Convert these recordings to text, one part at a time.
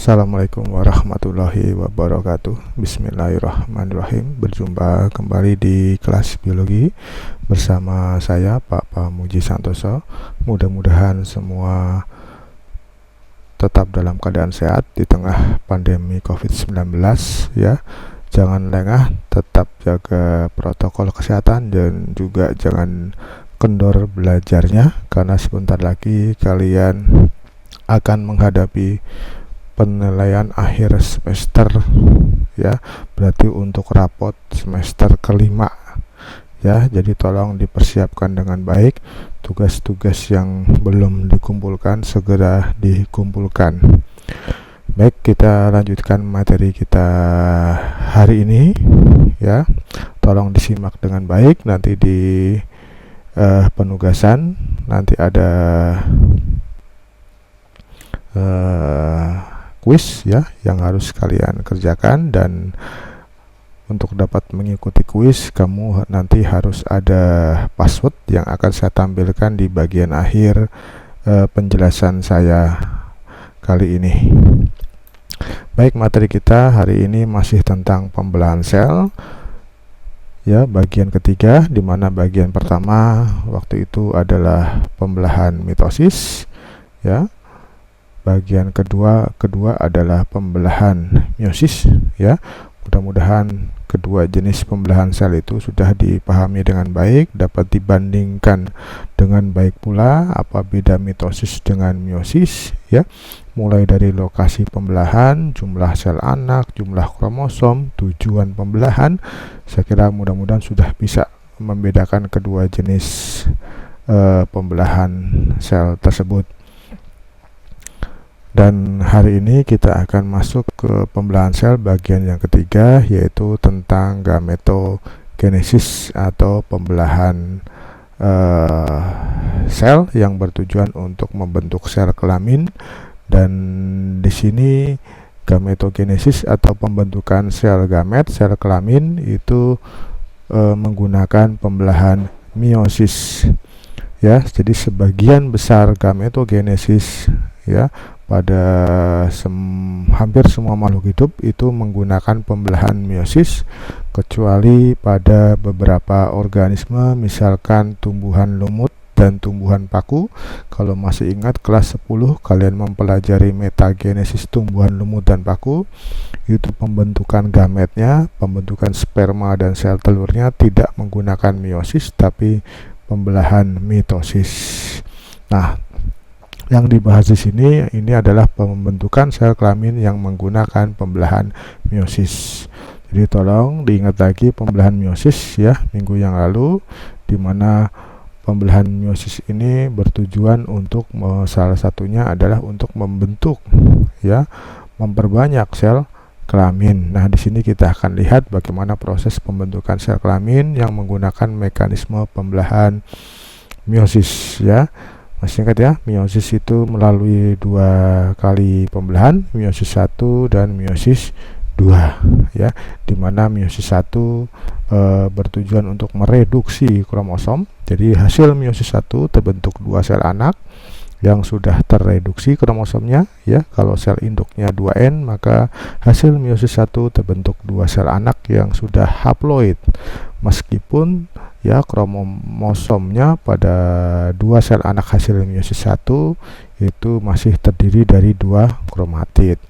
Assalamualaikum warahmatullahi wabarakatuh. Bismillahirrahmanirrahim. Berjumpa kembali di kelas biologi bersama saya Pak Pamuji Santoso. Mudah-mudahan semua tetap dalam keadaan sehat di tengah pandemi COVID-19 ya. Jangan lengah, tetap jaga protokol kesehatan dan juga jangan kendor belajarnya, karena sebentar lagi kalian akan menghadapi penilaian akhir semester ya, berarti untuk rapot semester kelima ya. Jadi tolong dipersiapkan dengan baik, tugas-tugas yang belum dikumpulkan segera dikumpulkan. Baik, kita lanjutkan materi kita hari ini ya. Tolong disimak dengan baik, nanti di penugasan nanti ada kuis ya yang harus kalian kerjakan, dan untuk dapat mengikuti kuis kamu nanti harus ada password yang akan saya tampilkan di bagian akhir penjelasan saya kali ini. Baik, materi kita hari ini masih tentang pembelahan sel ya, bagian ketiga, di mana bagian pertama waktu itu adalah pembelahan mitosis ya. Bagian kedua adalah pembelahan meiosis ya. Mudah-mudahan kedua jenis pembelahan sel itu sudah dipahami dengan baik, dapat dibandingkan dengan baik pula apa beda mitosis dengan meiosis ya. Mulai dari lokasi pembelahan, jumlah sel anak, jumlah kromosom, tujuan pembelahan. Saya kira mudah-mudahan sudah bisa membedakan kedua jenis pembelahan sel tersebut. Dan hari ini kita akan masuk ke pembelahan sel bagian yang ketiga, yaitu tentang gametogenesis atau pembelahan sel yang bertujuan untuk membentuk sel kelamin. Dan di sini gametogenesis atau pembentukan sel gamet, sel kelamin itu menggunakan pembelahan meiosis ya. Jadi sebagian besar gametogenesis ya pada hampir semua makhluk hidup itu menggunakan pembelahan meiosis, kecuali pada beberapa organisme, misalkan tumbuhan lumut dan tumbuhan paku. Kalau masih ingat kelas 10 kalian mempelajari metagenesis tumbuhan lumut dan paku, itu pembentukan gametnya, pembentukan sperma dan sel telurnya tidak menggunakan meiosis tapi pembelahan mitosis. Nah, yang dibahas di sini ini adalah pembentukan sel kelamin yang menggunakan pembelahan meiosis. Jadi tolong diingat lagi pembelahan meiosis ya minggu yang lalu, di mana pembelahan meiosis ini bertujuan untuk salah satunya adalah untuk membentuk ya, memperbanyak sel kelamin. Nah, di sini kita akan lihat bagaimana proses pembentukan sel kelamin yang menggunakan mekanisme pembelahan meiosis ya. Masih ingat ya, meiosis itu melalui dua kali pembelahan, meiosis 1 dan meiosis 2 ya, dimana meiosis 1 bertujuan untuk mereduksi kromosom. Jadi hasil meiosis 1 terbentuk dua sel anak yang sudah tereduksi kromosomnya ya. Kalau sel induknya 2N, maka hasil meiosis 1 terbentuk dua sel anak yang sudah haploid, meskipun ya kromosomnya pada dua sel anak hasil meiosis 1 itu masih terdiri dari dua kromatid.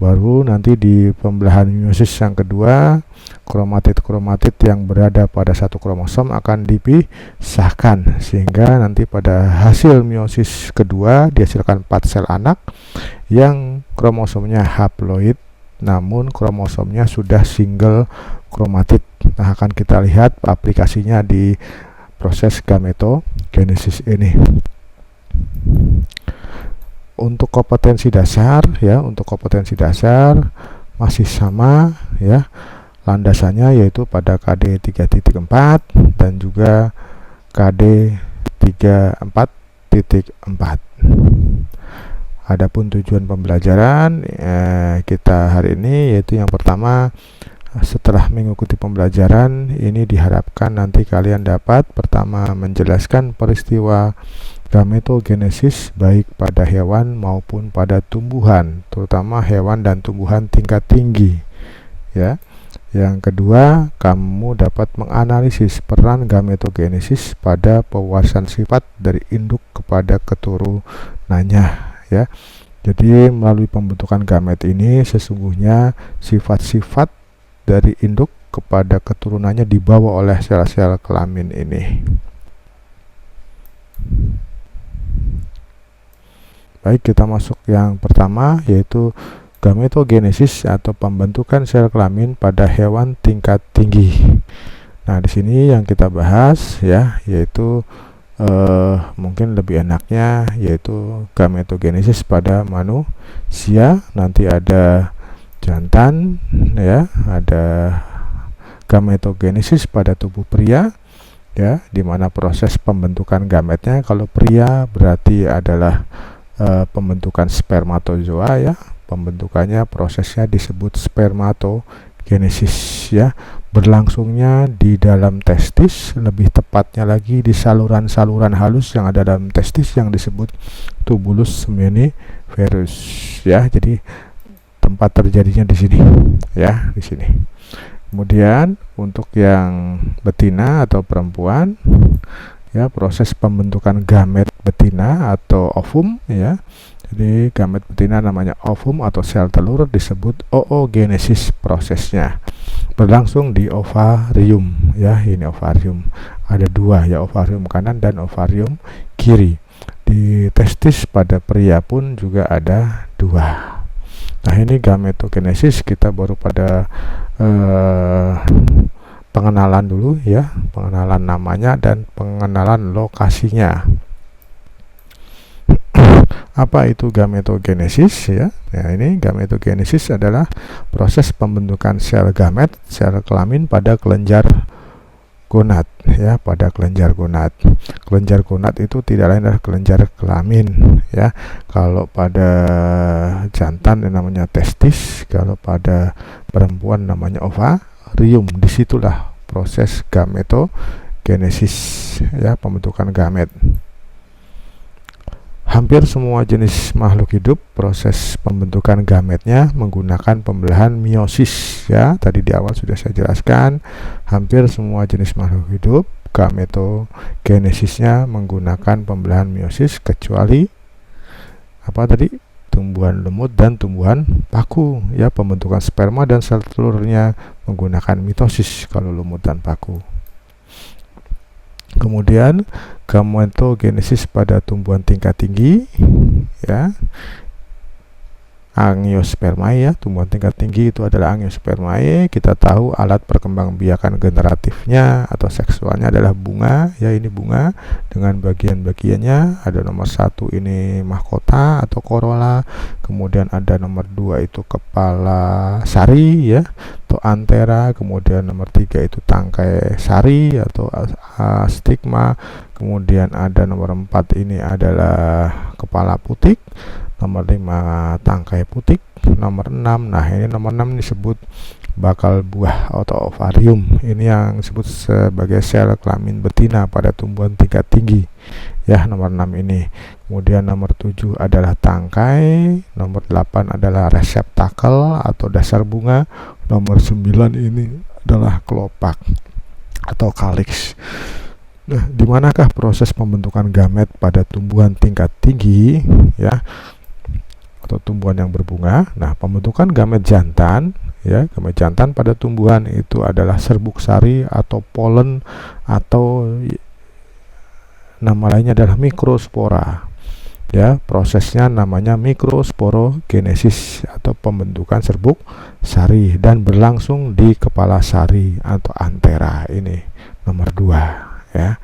Baru nanti di pembelahan meiosis yang kedua, kromatid-kromatid yang berada pada satu kromosom akan dipisahkan, sehingga nanti pada hasil meiosis kedua dihasilkan 4 sel anak yang kromosomnya haploid namun kromosomnya sudah single kromatid. Nah, akan kita lihat aplikasinya di proses gametogenesis ini. Untuk kompetensi dasar ya, untuk kompetensi dasar masih sama ya, landasannya yaitu pada KD 3.4 dan juga KD 34.4. Adapun tujuan pembelajaran kita hari ini yaitu yang pertama, setelah mengikuti pembelajaran ini diharapkan nanti kalian dapat pertama menjelaskan peristiwa gametogenesis baik pada hewan maupun pada tumbuhan, terutama hewan dan tumbuhan tingkat tinggi, ya. Yang kedua, kamu dapat menganalisis peran gametogenesis pada pewarisan sifat dari induk kepada keturunannya, ya. Jadi melalui pembentukan gamet ini sesungguhnya sifat-sifat dari induk kepada keturunannya dibawa oleh sel-sel kelamin ini. Baik, kita masuk yang pertama, yaitu gametogenesis atau pembentukan sel kelamin pada hewan tingkat tinggi. Nah, di sini yang kita bahas ya, yaitu mungkin lebih enaknya yaitu gametogenesis pada manusia. Nanti ada jantan, ya, ada gametogenesis pada tubuh pria, ya, di mana proses pembentukan gametnya kalau pria berarti adalah pembentukan spermatozoa, ya. Pembentukannya prosesnya disebut spermatogenesis, ya. Berlangsungnya di dalam testis, lebih tepatnya lagi di saluran-saluran halus yang ada dalam testis yang disebut tubulus seminiferus, ya. Jadi tempat terjadinya di sini, ya, di sini. Kemudian untuk yang betina atau perempuan, ya, proses pembentukan gamet betina atau ovum, ya. Jadi gamet betina namanya ovum atau sel telur disebut oogenesis, prosesnya berlangsung di ovarium, ya. Ini ovarium, ada dua, ya, ovarium kanan dan ovarium kiri. Di testis pada pria pun juga ada dua. Nah, ini gametogenesis kita baru pada pengenalan dulu, ya, pengenalan namanya dan pengenalan lokasinya. Apa itu gametogenesis, ya? Nah, ini gametogenesis adalah proses pembentukan sel gamet, sel kelamin pada kelenjar gonad, ya, pada kelenjar gonad. Kelenjar gonad itu tidak lain adalah kelenjar kelamin, ya. Kalau pada jantan namanya testis, kalau pada perempuan namanya ovarium. Disitulah proses gametogenesis, ya, pembentukan gamet. Hampir semua jenis makhluk hidup proses pembentukan gametnya menggunakan pembelahan meiosis, ya. Tadi di awal sudah saya jelaskan, hampir semua jenis makhluk hidup gametogenesisnya menggunakan pembelahan meiosis kecuali apa tadi? Tumbuhan lemut dan tumbuhan paku, ya. Pembentukan sperma dan sel telurnya menggunakan mitosis kalau lemut dan paku. Kemudian gametogenesis pada tumbuhan tingkat tinggi, ya, angiospermae, ya, tumbuhan tingkat tinggi itu adalah angiospermae. Kita tahu alat perkembangbiakan generatifnya atau seksualnya adalah bunga, ya. Ini bunga dengan bagian-bagiannya. Ada nomor 1 ini mahkota atau corolla, kemudian ada nomor 2 itu kepala sari, ya, atau antera, kemudian nomor 3 itu tangkai sari atau stigma, kemudian ada nomor 4 ini adalah kepala putik, nomor 5 tangkai putik, nomor 6, nah ini nomor 6 disebut bakal buah atau ovarium. Ini yang disebut sebagai sel kelamin betina pada tumbuhan tingkat tinggi, ya, nomor 6 ini. Kemudian nomor 7 adalah tangkai, nomor 8 adalah reseptakel atau dasar bunga, nomor 9 ini adalah kelopak atau calyx. Nah, di manakah proses pembentukan gamet pada tumbuhan tingkat tinggi, ya, atau tumbuhan yang berbunga? Nah, pembentukan gamet jantan, ya, gamet jantan pada tumbuhan itu adalah serbuk sari atau polen atau nama lainnya adalah mikrospora, ya. Prosesnya namanya mikrosporogenesis atau pembentukan serbuk sari dan berlangsung di kepala sari atau antera. Ini nomor 2, ya.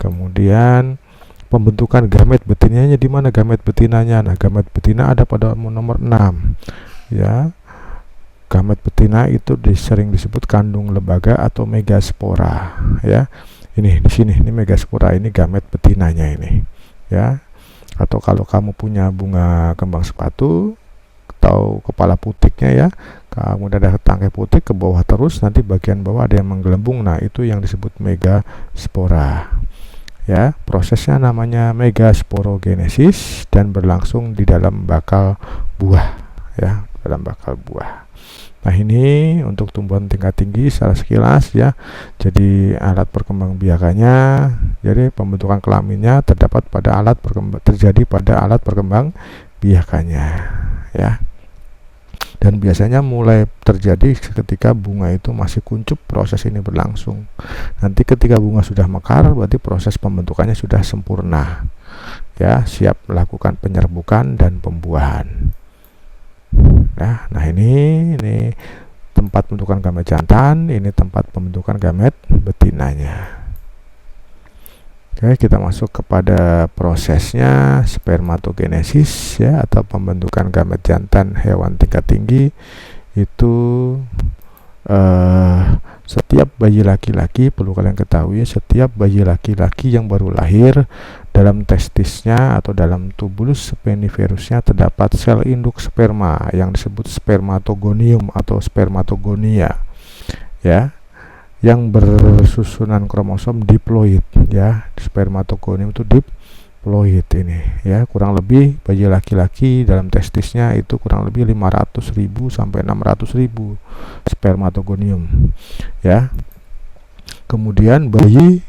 Kemudian pembentukan gamet betinanya di mana gamet betinanya? Nah, gamet betina ada pada nomor 6, ya. Gamet betina itu sering disebut kandung lembaga atau megaspora, ya. Ini di sini, ini megaspora, ini gamet betinanya ini, ya. Atau kalau kamu punya bunga kembang sepatu atau kepala putiknya, ya, kemudian ada tangkai putik ke bawah terus, nanti bagian bawah ada yang menggelembung, nah itu yang disebut megaspora, ya. Prosesnya namanya megasporogenesis dan berlangsung di dalam bakal buah, ya, dalam bakal buah. Nah, ini untuk tumbuhan tingkat tinggi secara sekilas, ya. Jadi alat perkembangbiakannya, jadi pembentukan kelaminnya terdapat pada terjadi pada alat perkembangbiakannya, ya. Dan biasanya mulai terjadi ketika bunga itu masih kuncup, proses ini berlangsung. Nanti ketika bunga sudah mekar, berarti proses pembentukannya sudah sempurna, ya, siap melakukan penyerbukan dan pembuahan. Nah, ini tempat pembentukan gamet jantan, ini tempat pembentukan gamet betinanya. Oke, kita masuk kepada prosesnya spermatogenesis, ya, atau pembentukan gamet jantan hewan tingkat tinggi. Itu setiap bayi laki-laki, perlu kalian ketahui, setiap bayi laki-laki yang baru lahir, dalam testisnya atau dalam tubulus speniferusnya terdapat sel induk sperma yang disebut spermatogonium atau spermatogonia, ya, yang bersusunan kromosom diploid, ya. Spermatogonium itu diploid ini, ya. Kurang lebih bayi laki-laki dalam testisnya itu kurang lebih 500.000 sampai 600.000 spermatogonium, ya. Kemudian bayi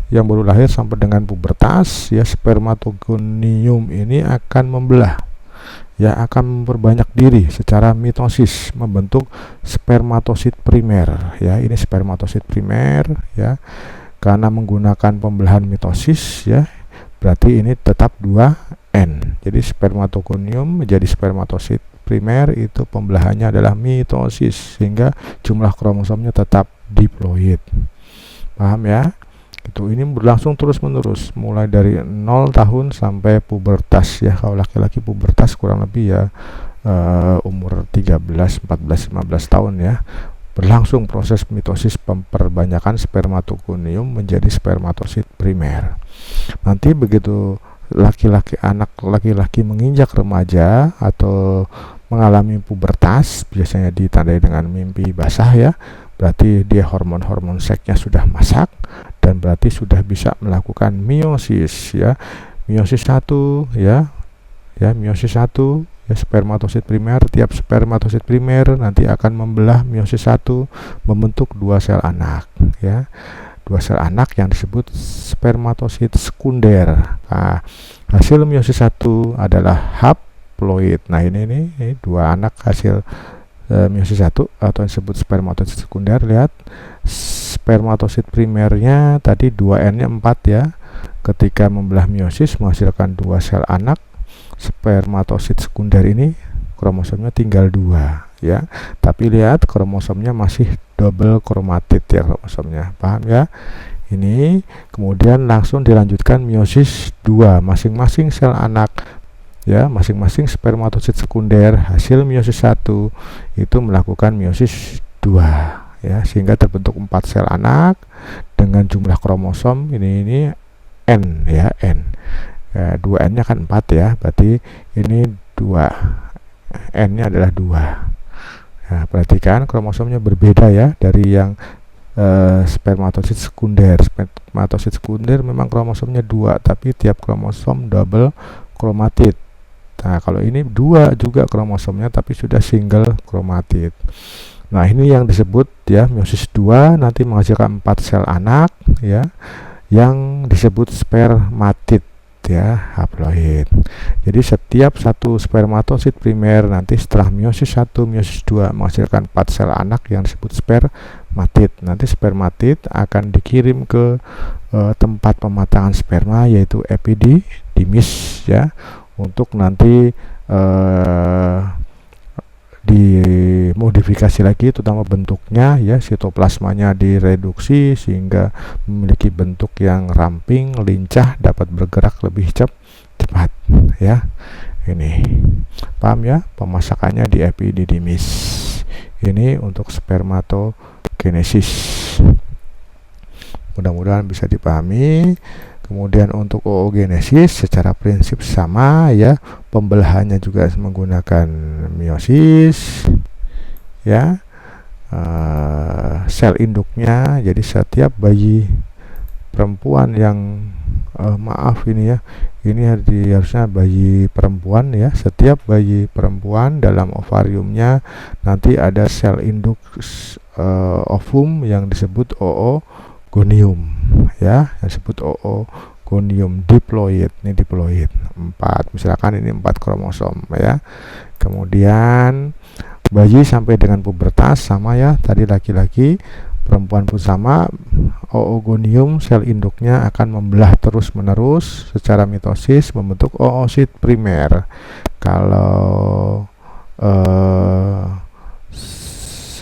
yang baru lahir sampai dengan pubertas, ya, spermatogonium ini akan membelah, ya, akan memperbanyak diri secara mitosis, membentuk spermatosit primer, ya. Ini spermatosit primer, ya, karena menggunakan pembelahan mitosis, ya, berarti ini tetap 2N. Jadi spermatogonium menjadi spermatosit primer itu pembelahannya adalah mitosis, sehingga jumlah kromosomnya tetap diploid. Paham, ya? Ini berlangsung terus-menerus mulai dari 0 tahun sampai pubertas, ya. Kalau laki-laki pubertas kurang lebih, ya, umur 13, 14, 15 tahun, ya. Berlangsung proses mitosis perbanyakan spermatogonium menjadi spermatosit primer. Nanti begitu anak laki-laki menginjak remaja atau mengalami pubertas, biasanya ditandai dengan mimpi basah, ya. Berarti dia hormon-hormon seksnya sudah masak dan berarti sudah bisa melakukan meiosis, ya. Meiosis 1, ya. Ya, meiosis 1, ya, spermatosit primer. Tiap spermatosit primer nanti akan membelah meiosis 1 membentuk 2 sel anak, ya. 2 sel anak yang disebut spermatosit sekunder. Nah, hasil meiosis 1 adalah haploid. Nah, ini 2 anak hasil meiosis 1 atau disebut spermatosit sekunder. Lihat, spermatosit primernya tadi 2N-nya 4, ya. Ketika membelah meiosis menghasilkan 2 sel anak, spermatosit sekunder ini kromosomnya tinggal 2, ya. Tapi lihat kromosomnya masih double kromatid, ya, kromosomnya. Paham, ya? Ini kemudian langsung dilanjutkan meiosis 2, masing-masing sel anak, ya, masing-masing spermatosit sekunder hasil meiosis 1 itu melakukan meiosis 2, ya, sehingga terbentuk 4 sel anak dengan jumlah kromosom ini N, ya, N. 2N-nya kan 4, ya, berarti ini 2, N-nya adalah 2. Nah, perhatikan kromosomnya berbeda, ya, dari yang spermatosit sekunder. Spermatosit sekunder memang kromosomnya 2, tapi tiap kromosom double kromatid. Nah, kalau ini 2 juga kromosomnya tapi sudah single kromatid. Nah, ini yang disebut, ya, meiosis 2 nanti menghasilkan 4 sel anak, ya, yang disebut spermatid, ya, haploid. Jadi setiap satu spermatosit primer nanti setelah meiosis 1, meiosis 2 menghasilkan 4 sel anak yang disebut spermatid. Nanti spermatid akan dikirim ke tempat pematangan sperma yaitu epididymis, ya, untuk nanti dimodifikasi lagi terutama bentuknya, ya, sitoplasmanya direduksi sehingga memiliki bentuk yang ramping, lincah, dapat bergerak lebih cepat, ya. Ini paham, ya, pemasakannya di epididymis. Ini untuk spermatogenesis, mudah-mudahan bisa dipahami. Kemudian untuk oogenesis secara prinsip sama, ya, pembelahannya juga menggunakan meiosis, sel induknya, jadi setiap bayi perempuan yang maaf ini ya, ini harusnya bayi perempuan ya. Setiap bayi perempuan dalam ovariumnya nanti ada sel induk ovum yang disebut oogonium ya, yang disebut oogonium diploid. Ini diploid 4, misalkan ini 4 kromosom ya. Kemudian bayi sampai dengan pubertas sama ya, tadi laki-laki, perempuan pun sama. Oogonium sel induknya akan membelah terus menerus secara mitosis membentuk oosit primer. Kalau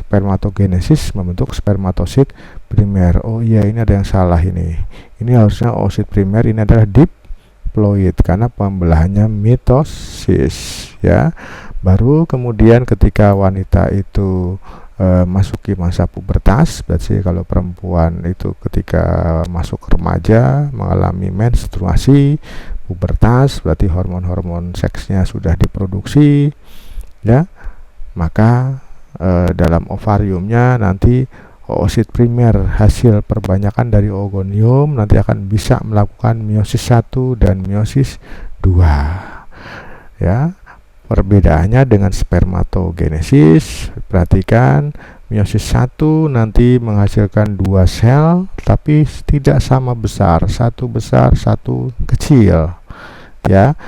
spermatogenesis membentuk spermatosit primer. Oh iya, ini ada yang salah ini harusnya oosit primer, ini adalah diploid karena pembelahannya mitosis ya. Baru kemudian ketika wanita itu masuki masa pubertas, berarti kalau perempuan itu ketika masuk remaja mengalami menstruasi, pubertas, berarti hormon-hormon seksnya sudah diproduksi ya, maka dalam ovariumnya nanti oosit primer hasil perbanyakan dari oogonium nanti akan bisa melakukan meiosis 1 dan meiosis 2 ya. Perbedaannya dengan spermatogenesis, perhatikan meiosis 1 nanti menghasilkan 2 sel tapi tidak sama besar, satu besar satu kecil ya.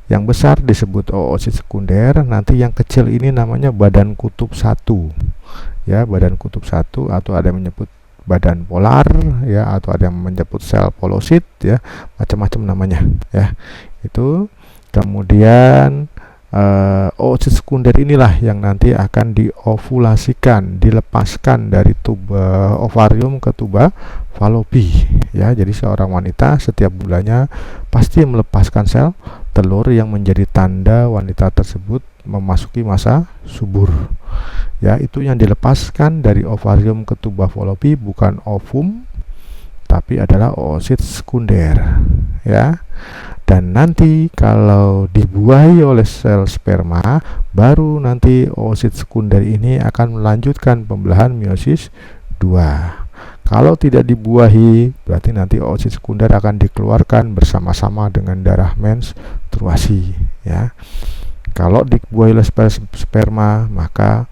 Yang besar disebut oosit sekunder, nanti yang kecil ini namanya badan kutub 1 ya, badan kutub 1, atau ada yang menyebut badan polar ya, atau ada yang menyebut sel polosit ya, macam-macam namanya ya. Itu kemudian oosit sekunder inilah yang nanti akan diovulasikan, dilepaskan dari tuba ovarium ke tuba Fallopi ya. Jadi seorang wanita setiap bulannya pasti melepaskan sel telur yang menjadi tanda wanita tersebut memasuki masa subur ya. Itu yang dilepaskan dari ovarium ke tuba Fallopi bukan ovum tapi adalah oosit sekunder ya. Dan nanti kalau dibuahi oleh sel sperma, baru nanti oosit sekunder ini akan melanjutkan pembelahan meiosis 2. Kalau tidak dibuahi, berarti nanti oosit sekunder akan dikeluarkan bersama-sama dengan darah menstruasi ya. Kalau dibuahi oleh sperma, maka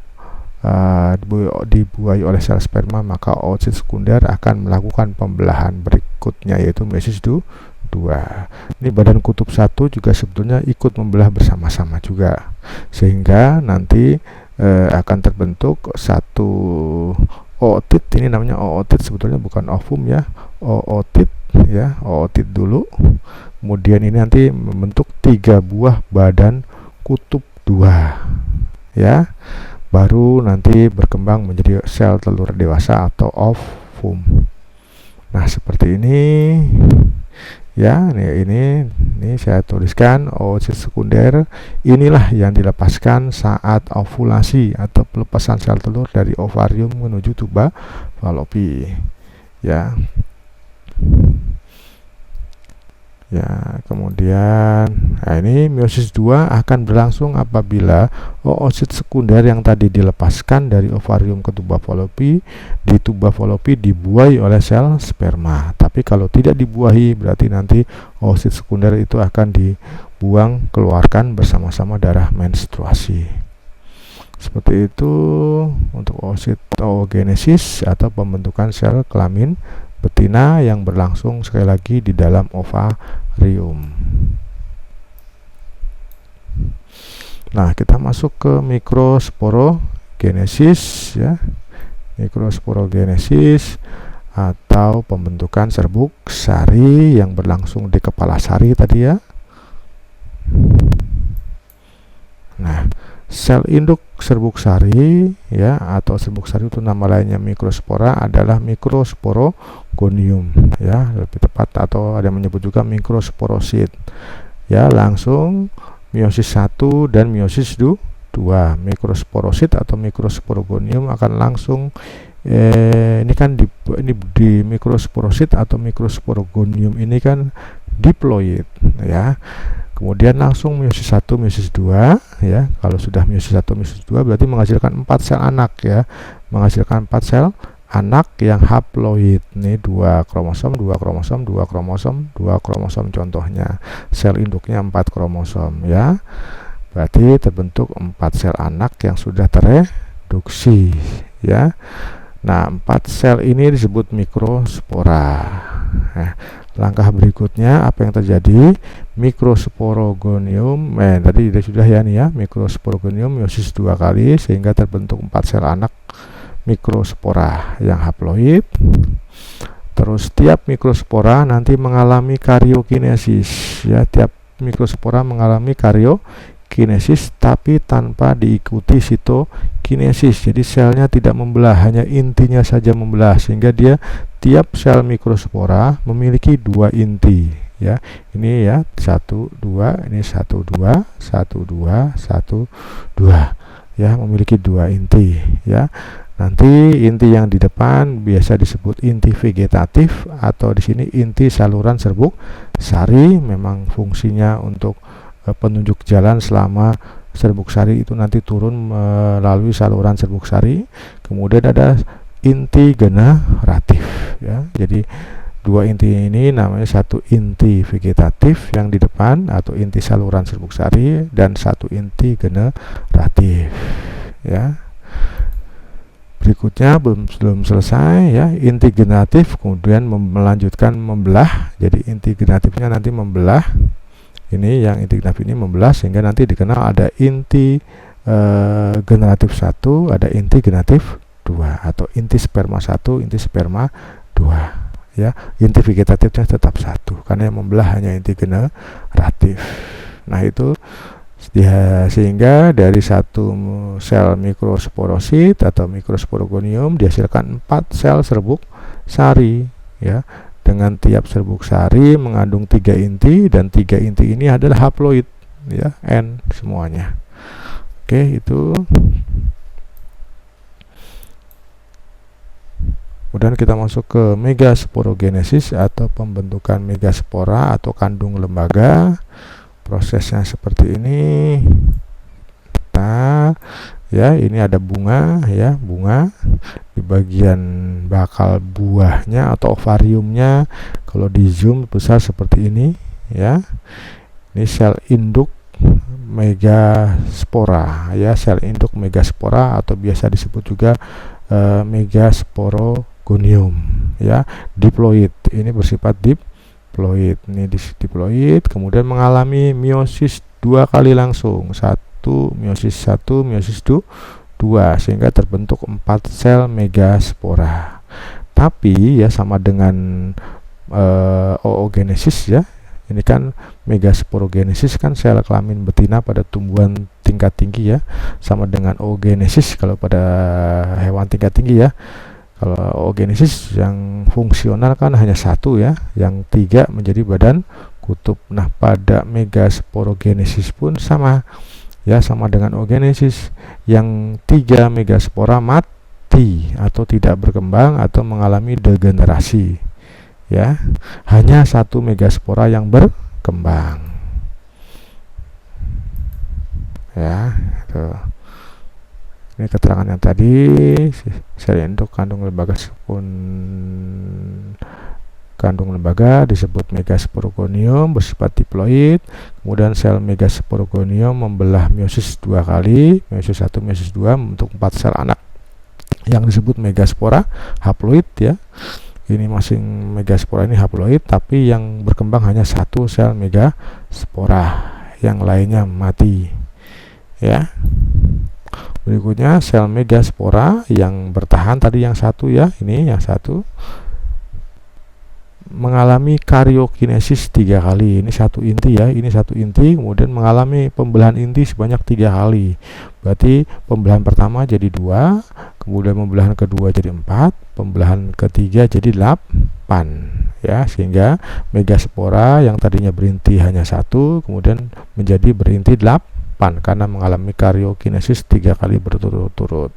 dibuahi oleh sel sperma, maka oosit sekunder akan melakukan pembelahan berikutnya yaitu meiosis 2. Ini badan kutub 1 juga sebetulnya ikut membelah bersama-sama juga, sehingga nanti akan terbentuk satu ootit. Ini namanya ootit, sebetulnya bukan ovum ya, ootit ya, ootit dulu. Kemudian ini nanti membentuk 3 buah badan kutub 2 ya, baru nanti berkembang menjadi sel telur dewasa atau ovum. Nah seperti ini ya. Ini saya tuliskan oosit sekunder inilah yang dilepaskan saat ovulasi atau pelepasan sel telur dari ovarium menuju tuba Fallopi ya. Kemudian ini meiosis 2 akan berlangsung apabila oosit sekunder yang tadi dilepaskan dari ovarium ke tuba Fallopi di tuba Fallopi dibuahi oleh sel sperma. Tapi kalau tidak dibuahi, berarti nanti oosit sekunder itu akan dibuang, keluarkan bersama-sama darah menstruasi. Seperti itu untuk oositogenesis atau pembentukan sel kelamin betina yang berlangsung sekali lagi di dalam ovarium. Nah, kita masuk ke mikrosporogenesis ya. Mikrosporogenesis atau pembentukan serbuk sari yang berlangsung di kepala sari tadi ya. Nah, sel induk serbuk sari ya, atau serbuk sari itu nama lainnya mikrospora, adalah mikrosporogonium ya, lebih tepat, atau ada yang menyebut juga mikrosporosit ya. Langsung meiosis 1 dan meiosis 2. Mikrosporosit atau mikrosporogonium akan langsung ini kan di mikrosporosit atau mikrosporogonium ini kan diploid ya. Kemudian langsung meiosis 1, meiosis 2 ya. Kalau sudah meiosis 1, meiosis 2 berarti menghasilkan 4 sel anak ya. Menghasilkan 4 sel anak yang haploid. Ini 2 kromosom, 2 kromosom, 2 kromosom, 2 kromosom contohnya. Sel induknya 4 kromosom ya. Berarti terbentuk 4 sel anak yang sudah tereduksi ya. Nah, 4 sel ini disebut mikrospora. Nah, langkah berikutnya apa yang terjadi? Mikrosporogonium, tadi sudah ya nih ya, mikrosporogonium meiosis 2 kali sehingga terbentuk 4 sel anak mikrospora yang haploid. Terus tiap mikrospora nanti mengalami karyokinesis ya, tiap mikrospora mengalami karyokinesis tapi tanpa diikuti sitokinesis. Jadi selnya tidak membelah, hanya intinya saja membelah, sehingga dia tiap sel mikrospora memiliki 2 inti ya. Ini ya 1 2, ini 1 2 1 2 1 2 ya, memiliki 2 inti ya. Nanti inti yang di depan biasa disebut inti vegetatif atau di sini inti saluran serbuk sari. Memang fungsinya untuk penunjuk jalan selama serbuk sari itu nanti turun melalui saluran serbuk sari. Kemudian ada inti generatif ya. Jadi 2 inti ini namanya satu inti vegetatif yang di depan atau inti saluran serbuk sari dan satu inti generatif ya. Berikutnya belum selesai ya, inti generatif kemudian melanjutkan membelah. Jadi inti generatifnya nanti membelah. Ini yang inti generatif ini membelah sehingga nanti dikenal ada inti generatif 1, ada inti generatif 2 atau inti sperma 1, inti sperma 2 ya. Inti vegetatifnya tetap 1 karena yang membelah hanya inti generatif. Nah, itu ya, sehingga dari satu sel mikrosporosit atau mikrosporogonium dihasilkan 4 sel serbuk sari ya, dengan tiap serbuk sari mengandung 3 inti dan 3 inti ini adalah haploid ya, N semuanya. Oke, itu. Kemudian kita masuk ke megasporogenesis atau pembentukan megaspora atau kandung lembaga. Prosesnya seperti ini. Nah, ya, ini ada bunga ya, bunga di bagian bakal buahnya atau ovariumnya. Kalau di zoom besar seperti ini ya. Ini sel induk megaspora ya, sel induk megaspora atau biasa disebut juga megasporogonium ya. Diploid, ini bersifat diploid. Ini diploid kemudian mengalami meiosis 2 kali langsung, meiosis 1 meiosis 2 sehingga terbentuk 4 sel megaspora. Tapi ya sama dengan oogenesis ya. Ini kan megasporogenesis kan sel kelamin betina pada tumbuhan tingkat tinggi ya. Sama dengan oogenesis kalau pada hewan tingkat tinggi ya. Kalau oogenesis yang fungsional kan hanya 1 ya, yang 3 menjadi badan kutub. Nah, pada megasporogenesis pun sama ya, sama dengan oogenesis. Yang 3 megaspora mati atau tidak berkembang atau mengalami degenerasi ya. Hanya 1 megaspora yang berkembang ya. Tuh. Ini keterangan yang tadi, sel induk kandung lembaga kandung lembaga disebut megasporogonium bersifat diploid. Kemudian sel megasporogonium membelah meiosis 2 kali, meiosis 1 meiosis 2 untuk 4 sel anak yang disebut megaspora haploid ya. Ini masing megaspora ini haploid, tapi yang berkembang hanya 1 sel megaspora, yang lainnya mati ya. Berikutnya sel megaspora yang bertahan tadi yang 1 ya, ini yang 1 mengalami karyokinesis 3 kali. Ini 1 inti ya, ini 1 inti, kemudian mengalami pembelahan inti sebanyak 3 kali. Berarti pembelahan pertama jadi 2, kemudian pembelahan kedua jadi 4, pembelahan ketiga jadi 8 ya, sehingga megaspora yang tadinya berinti hanya 1 kemudian menjadi berinti 8 karena mengalami karyokinesis 3 kali berturut-turut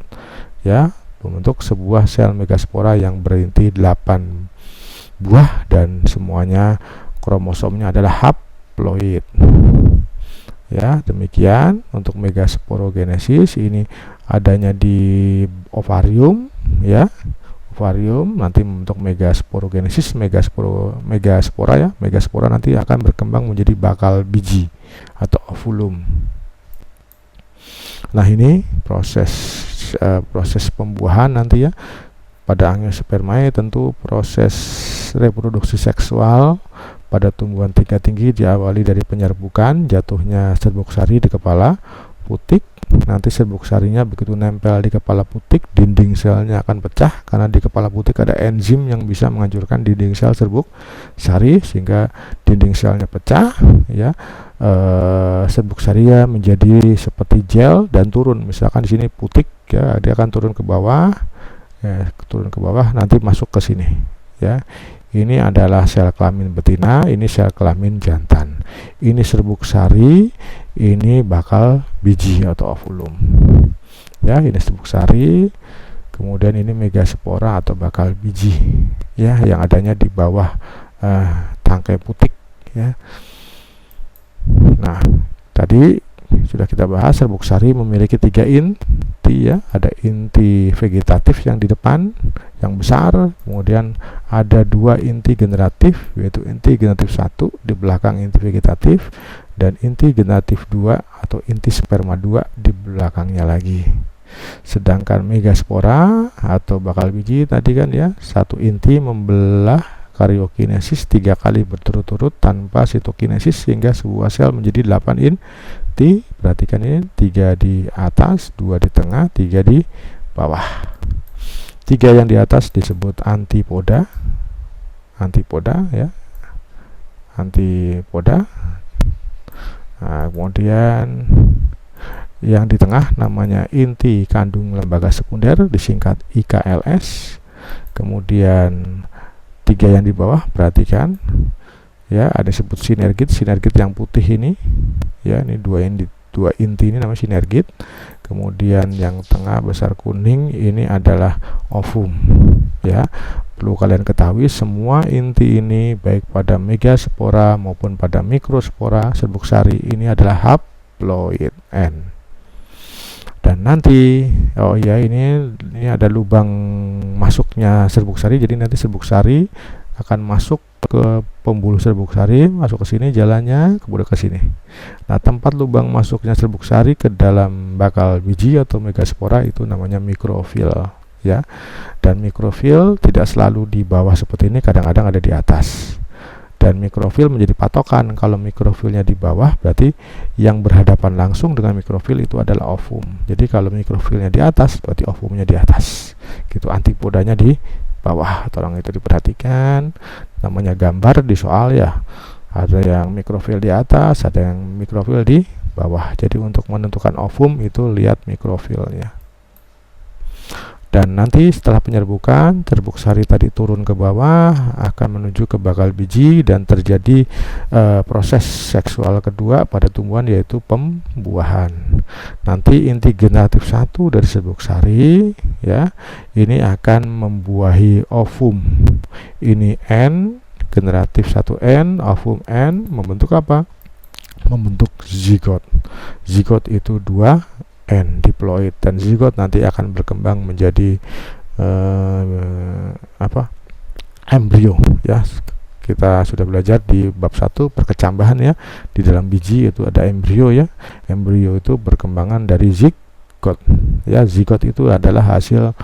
ya, membentuk sebuah sel megaspora yang berinti 8 buah dan semuanya kromosomnya adalah haploid ya. Demikian untuk megasporogenesis. Ini adanya di ovarium ya, ovarium nanti membentuk megasporogenesis, megaspora ya. Megaspora nanti akan berkembang menjadi bakal biji atau ovulum. Nah, ini proses pembuahan nanti ya. Pada angiospermae tentu proses reproduksi seksual pada tumbuhan tingkat tinggi diawali dari penyerbukan, jatuhnya serbuk sari di kepala putik. Nanti serbuk sarinya begitu nempel di kepala putik, dinding selnya akan pecah karena di kepala putik ada enzim yang bisa menghancurkan dinding sel serbuk sari sehingga dinding selnya pecah ya. Serbuk sari ya menjadi seperti gel dan turun. Misalkan di sini putik ya, dia akan turun ke bawah. Ya, turun ke bawah nanti masuk ke sini ya. Ini adalah sel kelamin betina, ini sel kelamin jantan. Ini serbuk sari, ini bakal biji atau ovulum. Ya, ini serbuk sari, kemudian ini megaspora atau bakal biji ya, yang adanya di bawah tangkai putik ya. Nah, tadi sudah kita bahas serbuk sari memiliki 3 inti ya. Ada inti vegetatif yang di depan yang besar, kemudian ada 2 inti generatif, yaitu inti generatif 1 di belakang inti vegetatif dan inti generatif 2 atau inti sperma 2 di belakangnya lagi. Sedangkan megaspora atau bakal biji tadi kan ya, 1 inti membelah karyokinesis 3 kali berturut-turut tanpa sitokinesis sehingga sebuah sel menjadi 8 inti. Perhatikan ini 3 di atas, 2 di tengah, 3 di bawah. 3 yang di atas disebut antipoda ya, antipoda. Nah, kemudian yang di tengah namanya inti kandung lembaga sekunder, disingkat IKLS. Kemudian 3 yang di bawah, perhatikan ya, ada disebut sinergit yang putih ini ya, ini 2 inti ini namanya sinergit. Kemudian yang tengah besar kuning ini adalah ovum ya. Perlu kalian ketahui semua inti ini baik pada megaspora maupun pada mikrospora serbuk sari ini adalah haploid N. Dan nanti ini ada lubang masuknya serbuk sari, jadi nanti serbuk sari akan masuk ke pembuluh serbuk sari, masuk ke sini jalannya, kemudian ke sini. Nah, tempat lubang masuknya serbuk sari ke dalam bakal biji atau megaspora itu namanya mikrofil ya. Dan mikrofil tidak selalu di bawah seperti ini, kadang-kadang ada di atas. Dan mikrofil menjadi patokan. Kalau mikrofilnya di bawah, berarti yang berhadapan langsung dengan mikrofil itu adalah ovum. Jadi kalau mikrofilnya di atas, berarti ovumnya di atas. Gitu, antipodanya di bawah. Tolong itu diperhatikan. Namanya gambar di soal ya. Ada yang mikrofil di atas, ada yang mikrofil di bawah. Jadi untuk menentukan ovum itu lihat mikrofilnya. Dan nanti setelah penyerbukan, serbuk sari tadi turun ke bawah, akan menuju ke bakal biji dan terjadi proses seksual kedua pada tumbuhan, yaitu pembuahan. Nanti inti generatif 1 dari serbuk sari ya, ini akan membuahi ovum. Ini N, generatif 1N, ovum N, membentuk apa? Membentuk zigot. Zigot itu 2 N, diploid, dan zigot nanti akan berkembang menjadi embrio ya. Kita sudah belajar di bab 1 perkecambahan ya, di dalam biji itu ada embrio ya. Embrio itu perkembangan dari zigot ya. Zigot itu adalah hasil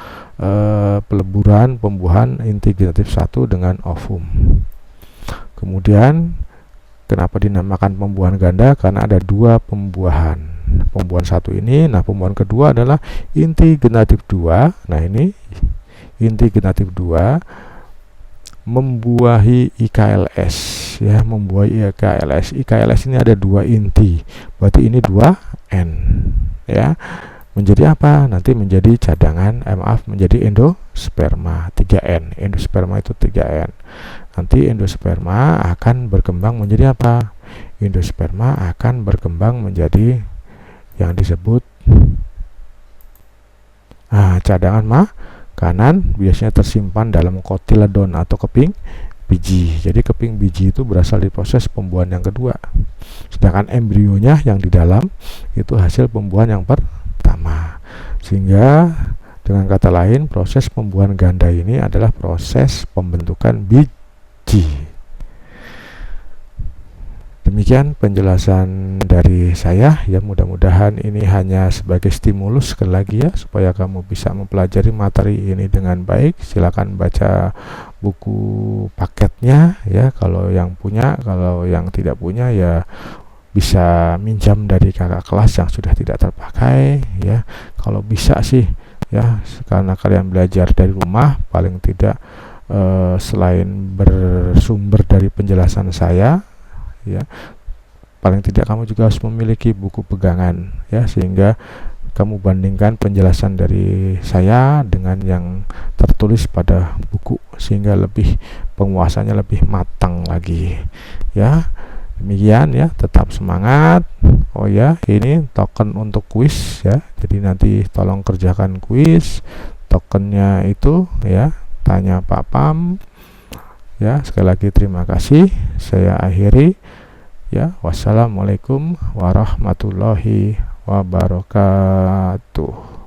peleburan pembuahan inti generatif 1 dengan ovum. Kemudian kenapa dinamakan pembuahan ganda? Karena ada 2 pembuahan. Pembuahan 1 ini, nah pembuahan kedua adalah inti generatif 2. Nah, ini inti generatif 2 membuahi IKLS ya, membuahi IKLS. IKLS ini ada 2 inti, berarti ini 2N ya. Menjadi apa? Nanti menjadi cadangan, menjadi endosperma 3N. Endosperma itu 3N. Nanti endosperma akan berkembang menjadi apa? Endosperma akan berkembang menjadi yang disebut cadangan makanan, biasanya tersimpan dalam kotiledon atau keping biji. Jadi keping biji itu berasal dari proses pembuahan yang kedua, sedangkan embrionya yang di dalam itu hasil pembuahan yang pertama. Sehingga Dengan kata lain, proses pembuahan ganda ini adalah proses pembentukan biji. Demikian penjelasan dari saya ya, mudah-mudahan ini hanya sebagai stimulus sekali lagi ya, supaya kamu bisa mempelajari materi ini dengan baik. Silakan baca buku paketnya ya kalau yang punya, kalau yang tidak punya ya bisa minjam dari kakak kelas yang sudah tidak terpakai ya. Kalau bisa sih ya, karena kalian belajar dari rumah, paling tidak selain bersumber dari penjelasan saya ya, paling tidak kamu juga harus memiliki buku pegangan ya, sehingga kamu bandingkan penjelasan dari saya dengan yang tertulis pada buku, sehingga lebih penguasanya lebih matang lagi ya. Demikian ya, tetap semangat. Oh ya, ini token untuk kuis ya, jadi nanti tolong kerjakan kuis. Tokennya itu ya, tanya Pak Pam ya. Sekali lagi terima kasih, saya akhiri ya. Wassalamualaikum warahmatullahi wabarakatuh.